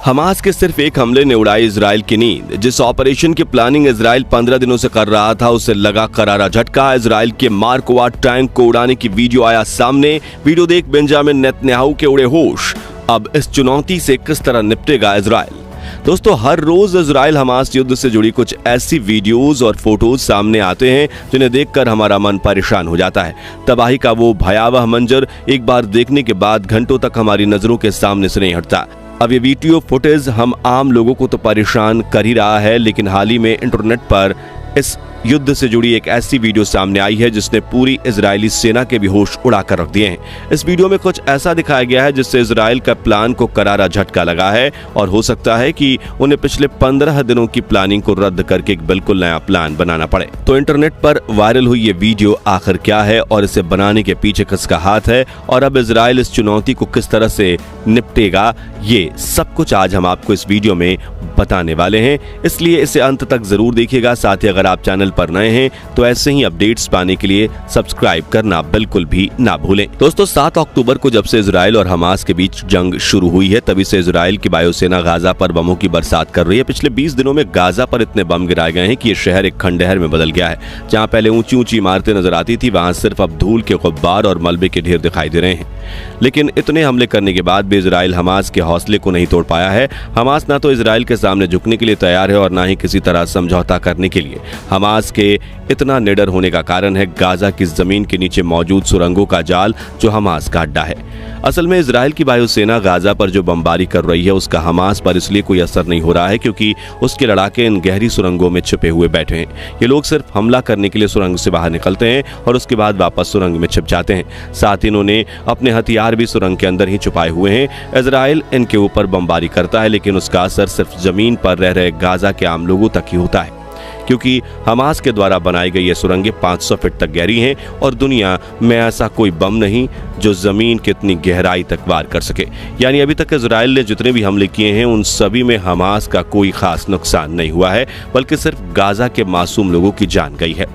Hamas के सिर्फ एक हमले ने उड़ाई इजराइल की नींद। जिस ऑपरेशन की प्लानिंग इजराइल 15 दिनों से कर रहा था, उसे लगा करारा झटका। इजराइल के मार्क वा टैंक को उड़ाने की वीडियो आया सामने। वीडियो देख बेंजामिन नेतन्याहू के उड़े होश। अब इस चुनौती से किस तरह निपटेगा इजराइल? दोस्तों, हर रोज इजराइल हमास युद्ध से जुड़ी कुछ ऐसी वीडियोस और फोटोज सामने आते हैं जिन्हें देखकर हमारा मन परेशान हो जाता है। तबाही का वो भयावह मंजर एक बार देखने के बाद घंटों तक हमारी नजरों के सामने से नहीं हटता। अब ये वीडियो फुटेज हम आम लोगों को तो परेशान कर ही रहा है, लेकिन हाल ही में इंटरनेट पर इस युद्ध से जुड़ी एक ऐसी वीडियो सामने आई है जिसने पूरी इजरायली सेना के भी होश उड़ा कर रख दिए हैं। इस वीडियो में कुछ ऐसा दिखाया गया है जिससे इजराइल का प्लान को करारा झटका लगा है और हो सकता है कि उन्हें पिछले 15 दिनों की प्लानिंग को रद्द करके एक बिल्कुल नया प्लान बनाना पड़े। तो इंटरनेट पर वायरल हुई ये वीडियो आखिर क्या है और इसे बनाने के पीछे किसका हाथ है, और अब इजराइल इस चुनौती को किस तरह से निपटेगा, ये सब कुछ आज हम आपको इस वीडियो में बताने वाले हैं। इसलिए इसे अंत तक जरूर देखिएगा। साथ ही अगर आप चैनल पर नए हैं तो ऐसे ही अपडेट्स पाने के लिए सब्सक्राइब करना बिल्कुल भी ना भूलें। दोस्तों, 7 अक्टूबर को जब से इजराइल और हमास के बीच जंग शुरू हुई है, तभी से इजराइल की वायुसेना गाजा पर बमों की बरसात कर रही है। पिछले 20 दिनों में गाजा पर इतने बम गिराए गए हैं कि ये शहर एक खंडहर में बदल गया है। जहां पहले ऊंची ऊंची इमारतें नजर आती थी, वहां सिर्फ अब धूल के गुब्बार और मलबे के ढेर दिखाई दे रहे हैं। लेकिन इतने हमले करने के बाद भी इजराइल हमास के हौसले को नहीं तोड़ पाया है। हमास ना तो इजराइल के सामने झुकने के लिए तैयार है और ना ही किसी तरह समझौता करने के लिए। हमास के इतना निडर होने का कारण है गाजा की जमीन के नीचे मौजूद सुरंगों का जाल, जो हमास का अड्डा है। असल में इजराइल की वायुसेना गाजा पर जो बमबारी कर रही है, उसका हमास पर इसलिए कोई असर नहीं हो रहा है क्योंकि उसके लड़ाके इन गहरी सुरंगों में छिपे हुए बैठे हैं। ये लोग सिर्फ हमला करने के लिए सुरंग से बाहर निकलते हैं और उसके बाद वापस सुरंग में छिप जाते हैं। साथ ही इन्होंने अपने हथियार भी सुरंग के अंदर ही छुपाए हुए हैं। इजराइल इनके ऊपर बमबारी करता है, लेकिन उसका असर सिर्फ जमीन पर रह रहे गाजा के आम लोगों तक ही होता है, क्योंकि हमास के द्वारा बनाई गई ये सुरंगें 500 फीट तक गहरी हैं और दुनिया में ऐसा कोई बम नहीं जो जमीन की इतनी गहराई तक वार कर सके। यानी अभी तक इजराइल ने जितने भी हमले किए हैं, उन सभी में हमास का कोई खास नुकसान नहीं हुआ है, बल्कि सिर्फ गाजा के मासूम लोगों की जान गई है।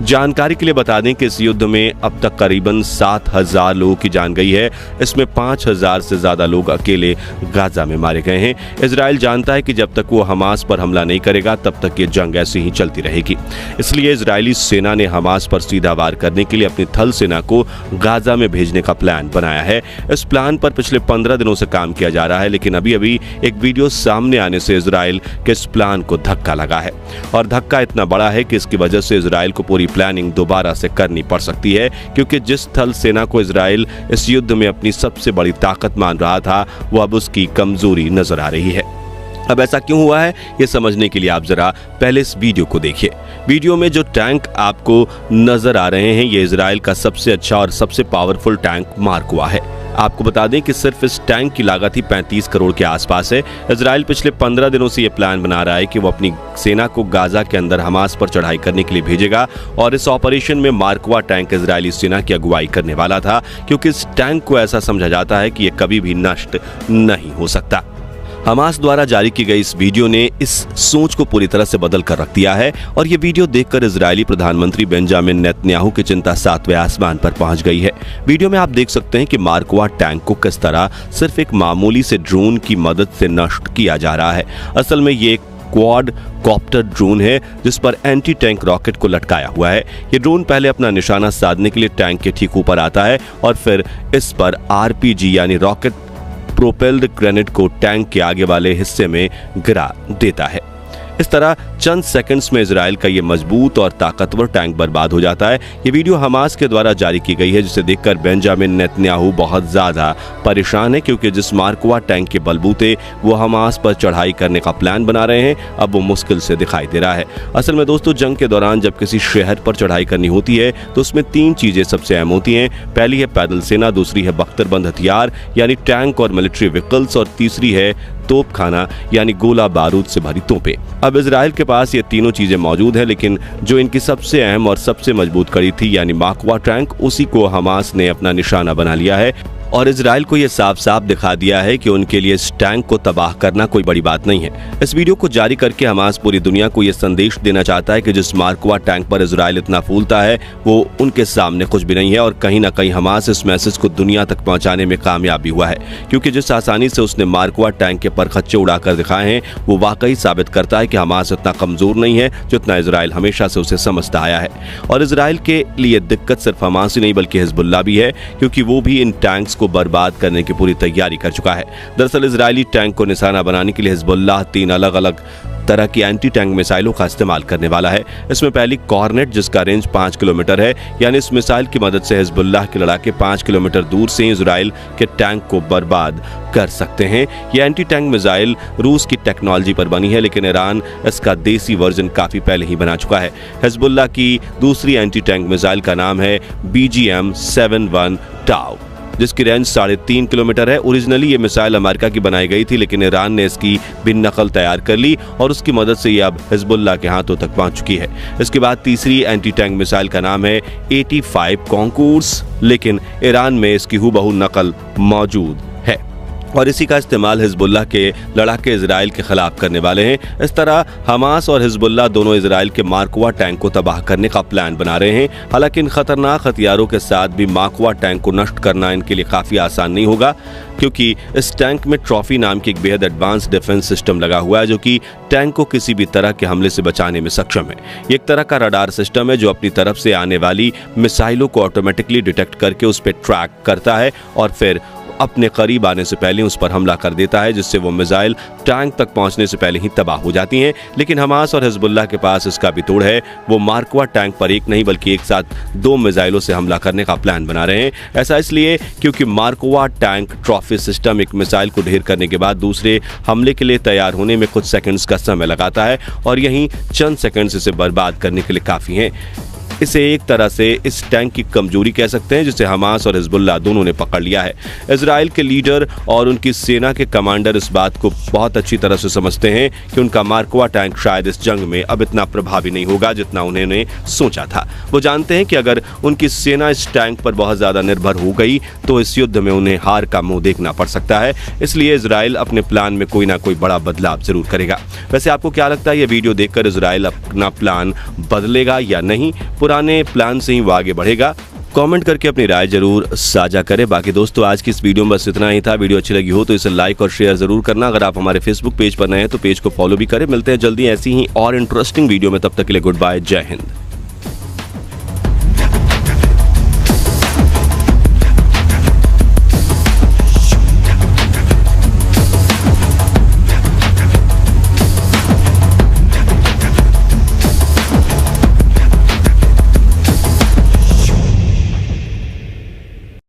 जानकारी के लिए बता दें कि इस युद्ध में अब तक करीबन 7000 लोगों की जान गई है। इसमें 5000 से ज्यादा लोग अकेले गाजा में मारे गए हैं। इजराइल जानता है कि जब तक वो हमास पर हमला नहीं करेगा, तब तक ये जंग ऐसी ही चलती रहेगी। इसलिए इजरायली सेना ने हमास पर सीधा वार करने के लिए अपनी थल सेना को गाजा में भेजने का प्लान बनाया है। इस प्लान पर पिछले 15 दिनों से काम किया जा रहा है, लेकिन अभी अभी एक वीडियो सामने आने से इजराइल के इस प्लान को धक्का लगा है, और धक्का इतना बड़ा है कि इसकी वजह से इजराइल को पूरी प्लानिंग दोबारा से करनी पड़ सकती है, क्योंकि जिस थल सेना को इजराइल इस युद्ध में अपनी सबसे बड़ी ताकत मान रहा था, वो अब उसकी कमजोरी नजर आ रही है। अब ऐसा क्यों हुआ है, ये समझने के लिए आप जरा पहले इस वीडियो को देखिए। वीडियो में जो टैंक आपको नजर आ रहे हैं, ये इजराइल का सबसे अच्छा और सबसे पावरफुल टैंक मार्क वा है। आपको बता दें कि सिर्फ इस टैंक की लागत ही 35 करोड़ के आसपास है। इजराइल पिछले 15 दिनों से ये प्लान बना रहा है कि वो अपनी सेना को गाजा के अंदर हमास पर चढ़ाई करने के लिए भेजेगा, और इस ऑपरेशन में मार्कवा टैंक इजरायली सेना की अगुवाई करने वाला था, क्योंकि इस टैंक को ऐसा समझा जाता है कि ये कभी भी नष्ट नहीं हो सकता। हमास द्वारा जारी की गई इस वीडियो ने इस सोच को पूरी तरह से बदल कर रख दिया है, और ये वीडियो देखकर इजरायली प्रधानमंत्री बेंजामिन नेतन्याहू की चिंता 7वें आसमान पर पहुंच गई है। वीडियो में आप देख सकते हैं कि मार्कवा टैंक को किस तरह सिर्फ एक मामूली से ड्रोन की मदद से नष्ट किया जा रहा है। असल में ये एक क्वाड कॉप्टर ड्रोन है जिस पर एंटी टैंक रॉकेट को लटकाया हुआ है। ये ड्रोन पहले अपना निशाना साधने के लिए टैंक के ठीक ऊपर आता है और फिर इस पर आरपीजी यानी रॉकेट प्रोपेल्ड ग्रेनेड को टैंक के आगे वाले हिस्से में गिरा देता है। इस तरह चंद सेकंड्स में इजराइल का ये मजबूत और ताकतवर टैंक बर्बाद हो जाता है। ये वीडियो हमास के द्वारा जारी की गई है, जिसे देखकर बेंजामिन नेतन्याहू बहुत ज्यादा परेशान है, क्योंकि जिस मार्कवा टैंक के बलबूते वो हमास पर चढ़ाई करने का प्लान बना रहे हैं, अब वो मुश्किल से दिखाई दे रहा है। असल में दोस्तों, जंग के दौरान जब किसी शहर पर चढ़ाई करनी होती है तो उसमें 3 चीजें सबसे अहम होती हैं। पहली है पैदल सेना, दूसरी है बख्तरबंद हथियार यानी टैंक और मिलिट्री व्हीकल्स, और तीसरी है तोपखाना यानी गोला बारूद से भरी तोपें। अब इजराइल के पास ये तीनों चीजें मौजूद है, लेकिन जो इनकी सबसे अहम और सबसे मजबूत कड़ी थी यानी मार्कवा टैंक, उसी को हमास ने अपना निशाना बना लिया है और इजराइल को यह साफ साफ दिखा दिया है कि उनके लिए इस टैंक को तबाह करना कोई बड़ी बात नहीं है। इस वीडियो को जारी करके हमास पूरी दुनिया को यह संदेश देना चाहता है कि जिस मार्कवा टैंक पर इजराइल इतना फूलता है वो उनके सामने कुछ भी नहीं है, और कहीं ना कहीं हमास इस मैसेज को दुनिया तक पहुंचाने में कामयाब भी हुआ है, क्योंकि जिस आसानी से उसने मार्कवा टैंक के परखच्चे उड़ाकर दिखाए हैं वो वाकई साबित करता है कि हमास इतना कमजोर नहीं है जितना इजराइल हमेशा से उसे समझता आया है। और इजराइल के लिए दिक्कत सिर्फ हमास ही नहीं बल्कि हिजबुल्लाह भी है, क्योंकि वो भी इन टैंक्स को बर्बाद करने की पूरी तैयारी कर चुका है। दरअसल इजरायली टैंक को निशाना बनाने के लिए हिजबुल्लाह 3 अलग अलग तरह की एंटी टैंक मिसाइलों का इस्तेमाल करने वाला है। इसमें पहली कॉर्नेट, जिसका रेंज 5 किलोमीटर है, यानी इस मिसाइल की मदद से हिजबुल्लाह के लड़ाके 5 किलोमीटर दूर से इजराइल के टैंक को बर्बाद कर सकते हैं। यह एंटी टैंक मिसाइल रूस की टेक्नोलॉजी पर बनी है, लेकिन ईरान इसका देसी वर्जन काफी पहले ही बना चुका है। हिजबुल्लाह की दूसरी एंटी टैंक मिसाइल का नाम है BGM-71 टाउ, जिसकी रेंज 3.5 किलोमीटर है। ओरिजिनली ये मिसाइल अमेरिका की बनाई गई थी, लेकिन ईरान ने इसकी भी नकल तैयार कर ली और उसकी मदद से ये अब हिजबुल्लाह के हाथों तक पहुंच चुकी है। इसके बाद तीसरी एंटी टैंक मिसाइल का नाम है 85 कॉन्कोर्स, लेकिन ईरान में इसकी हूबहू नकल मौजूद है और इसी का इस्तेमाल हिजबुल्लाह के लड़ाके इजराइल के खिलाफ करने वाले हैं। इस तरह हमास और हिजबुल्लाह दोनों इजराइल के मार्कवा टैंक को तबाह करने का प्लान बना रहे हैं। हालांकि इन खतरनाक हथियारों के साथ भी मार्कवा टैंक को नष्ट करना इनके लिए काफी आसान नहीं होगा, क्योंकि इस टैंक में ट्रॉफी नाम की एक बेहद एडवांस डिफेंस सिस्टम लगा हुआ है जो कि टैंक को किसी भी तरह के हमले से बचाने में सक्षम है। ये एक तरह का रडार सिस्टम है जो अपनी तरफ से आने वाली मिसाइलों को ऑटोमेटिकली डिटेक्ट करके उस पर ट्रैक करता है और फिर अपने करीब आने से पहले उस पर हमला कर देता है, जिससे वो मिसाइल टैंक तक पहुंचने से पहले ही तबाह हो जाती हैं। लेकिन हमास और हिजबुल्लाह के पास इसका भी तोड़ है। वो मार्कवा टैंक पर एक नहीं बल्कि एक साथ 2 मिसाइलों से हमला करने का प्लान बना रहे हैं। ऐसा इसलिए क्योंकि मार्कवा टैंक ट्रॉफी सिस्टम एक मिसाइल को ढेर करने के बाद दूसरे हमले के लिए तैयार होने में कुछ सेकंड्स का समय लगाता है, और यहीं चंद सेकंड्स इसे बर्बाद करने के लिए काफी हैं। इसे एक तरह से इस टैंक की कमजोरी कह सकते हैं, जिसे हमास और हिजबुल्लाह दोनों ने पकड़ लिया है। इजराइल के लीडर और उनकी सेना के कमांडर इस बात को बहुत अच्छी तरह से समझते हैं कि उनका मार्कवा टैंक शायद इस जंग में अब इतना प्रभावी नहीं होगा जितना उन्होंने सोचा था। वो जानते हैं कि अगर उनकी सेना इस टैंक पर बहुत ज्यादा निर्भर हो गई तो इस युद्ध में उन्हें हार का मुंह देखना पड़ सकता है। इसलिए इजराइल अपने प्लान में कोई ना कोई बड़ा बदलाव जरूर करेगा। वैसे आपको क्या लगता है, ये वीडियो देखकर इजराइल अपना प्लान बदलेगा या नहीं? पुराने प्लान से ही वो आगे बढ़ेगा? कमेंट करके अपनी राय जरूर साझा करें। बाकी दोस्तों आज की इस वीडियो में बस इतना ही था। वीडियो अच्छी लगी हो तो इसे लाइक और शेयर जरूर करना। अगर आप हमारे फेसबुक पेज पर नए हैं तो पेज को फॉलो भी करें। मिलते हैं जल्दी ऐसी ही और इंटरेस्टिंग वीडियो में, तब तक के लिए गुड बाय, जय हिंद।